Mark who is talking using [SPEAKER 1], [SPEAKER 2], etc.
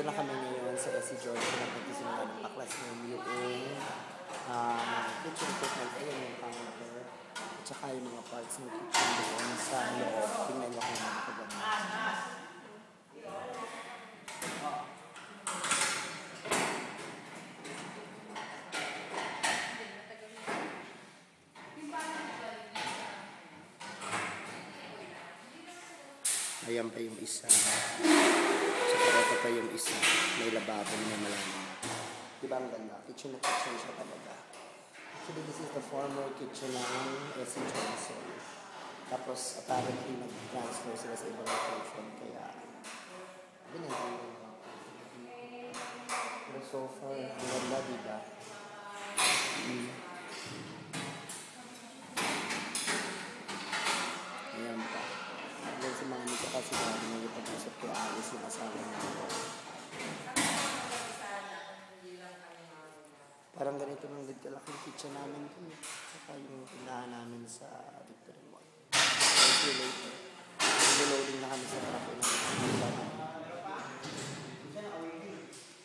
[SPEAKER 1] Nandito na kami ngayon sa SC George na nagsisimula ng paklas ng yung kitchen equipment. Ayan yung counter. At saka yung mga parts ng kitchen doon sa loob. Tingnan nyo kung ano ko gano'n. Ayan pa yung isa. Saka ito pa yung isa. May lababo na may malalim. Diba ang ganda? Kitchen na kitchen siya talaga. Actually, this is the former kitchen ng SC Johnson. Tapos, apparently, nag-transfer sila sa ibang location. Kaya, binigyan nila. Pero so far, ang ganda, diba? Ayan pa. Ayan si mami ko kasi dahil nagpag-usap ko Alice yung asawa niya. Parang ganito ng gagalaking kitchen namin.